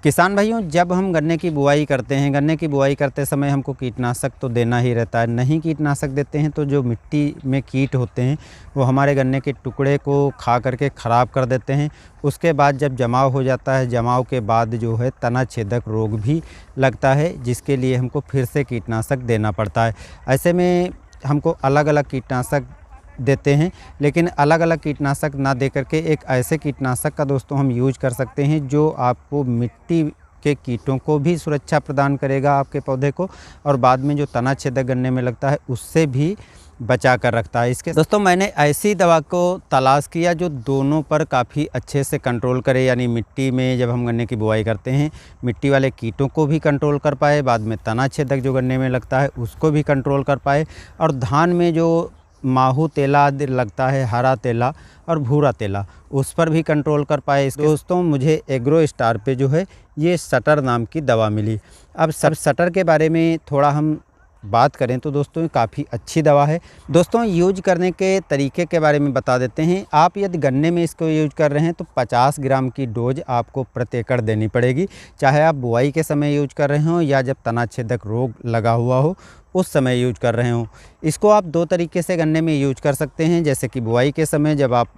किसान भाइयों, जब हम गन्ने की बुआई करते हैं, गन्ने की बुआई करते समय हमको कीटनाशक तो देना ही रहता है। नहीं कीटनाशक देते हैं तो जो मिट्टी में कीट होते हैं वो हमारे गन्ने के टुकड़े को खा करके ख़राब कर देते हैं। उसके बाद जब जमाव हो जाता है, जमाव के बाद जो है तना छेदक रोग भी लगता है, जिसके लिए हमको फिर से कीटनाशक देना पड़ता है। ऐसे में हमको अलग अलग कीटनाशक देते हैं, लेकिन अलग अलग कीटनाशक ना दे करके एक ऐसे कीटनाशक का दोस्तों हम यूज कर सकते हैं जो आपको मिट्टी के कीटों को भी सुरक्षा प्रदान करेगा आपके पौधे को, और बाद में जो तना छेदक गन्ने में लगता है उससे भी बचा कर रखता है। इसके दोस्तों मैंने ऐसी दवा को तलाश किया जो दोनों पर काफ़ी अच्छे से कंट्रोल करे, यानी मिट्टी में जब हम गन्ने की बुआई करते हैं मिट्टी वाले कीटों को भी कंट्रोल कर पाए, बाद में तना छेदक जो गन्ने में लगता है उसको भी कंट्रोल कर पाए, और धान में जो माहू तेला आदि लगता है, हरा तेला और भूरा तेला, उस पर भी कंट्रोल कर पाए। दोस्तों मुझे एग्रो स्टार पे जो है ये सटर नाम की दवा मिली। अब सब सटर के बारे में थोड़ा हम बात करें तो दोस्तों ये काफ़ी अच्छी दवा है। दोस्तों यूज करने के तरीके के बारे में बता देते हैं। आप यदि गन्ने में इसको यूज कर रहे हैं तो 50 ग्राम की डोज आपको प्रति एकड़ देनी पड़ेगी, चाहे आप बुआई के समय यूज कर रहे हो या जब तना छेदक रोग लगा हुआ हो उस समय यूज कर रहे हो। इसको आप दो तरीके से गन्ने में यूज कर सकते हैं, जैसे कि बुआई के समय जब आप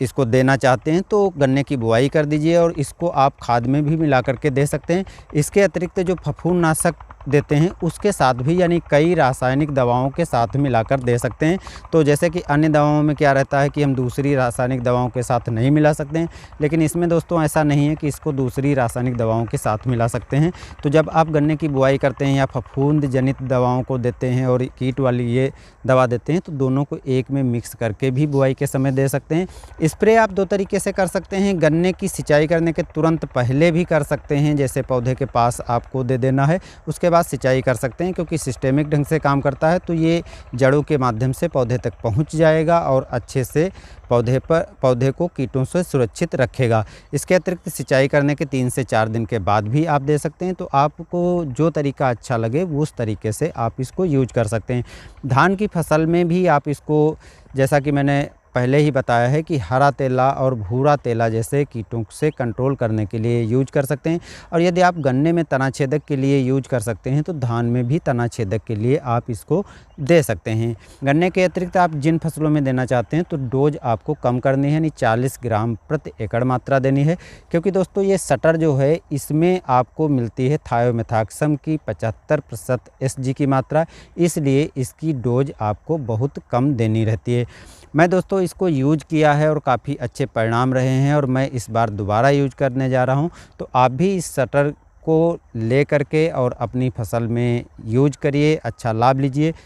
इसको देना चाहते हैं तो गन्ने की बुआई कर दीजिए, और इसको आप खाद में भी मिला करके दे सकते हैं। इसके अतिरिक्त जो फफूंदनाशक देते हैं उसके साथ भी, यानी कई रासायनिक दवाओं के साथ मिलाकर दे सकते हैं। तो जैसे कि अन्य दवाओं में क्या रहता है कि हम दूसरी रासायनिक दवाओं के साथ नहीं मिला सकते हैं, लेकिन इसमें दोस्तों ऐसा नहीं है कि इसको दूसरी रासायनिक दवाओं के साथ मिला सकते हैं। तो जब आप गन्ने की बुआई करते हैं या फफूंद जनित दवाओं को देते हैं और कीट वाली ये दवा देते हैं, तो दोनों को एक में मिक्स करके भी बुआई के समय दे सकते हैं। स्प्रे आप दो तरीके से कर सकते हैं। गन्ने की सिंचाई करने के तुरंत पहले भी कर सकते हैं, जैसे पौधे के पास आपको दे देना है, उसके बाद सिंचाई कर सकते हैं, क्योंकि सिस्टेमिक ढंग से काम करता है तो ये जड़ों के माध्यम से पौधे तक पहुंच जाएगा और अच्छे से पौधे को कीटों से सुरक्षित रखेगा। इसके अतिरिक्त सिंचाई करने के 3 से 4 दिन के बाद भी आप दे सकते हैं। तो आपको जो तरीका अच्छा लगे वो उस तरीके से आप इसको यूज कर सकते हैं। धान की फसल में भी आप इसको, जैसा कि मैंने पहले ही बताया है कि हरा तेला और भूरा तेला जैसे कीटों से कंट्रोल करने के लिए यूज कर सकते हैं। और यदि आप गन्ने में तना छेदक के लिए यूज कर सकते हैं तो धान में भी तना छेदक के लिए आप इसको दे सकते हैं। गन्ने के अतिरिक्त आप जिन फसलों में देना चाहते हैं तो डोज आपको कम करनी है, यानी 40 ग्राम प्रति एकड़ मात्रा देनी है, क्योंकि दोस्तों ये सटर जो है इसमें आपको मिलती है थायोमेथाक्सम की 75% SG की मात्रा, इसलिए इसकी डोज आपको बहुत कम देनी रहती है। मैं दोस्तों इसको यूज किया है और काफ़ी अच्छे परिणाम रहे हैं, और मैं इस बार दोबारा यूज करने जा रहा हूं। तो आप भी इस सटर को ले करके और अपनी फसल में यूज करिए, अच्छा लाभ लीजिए।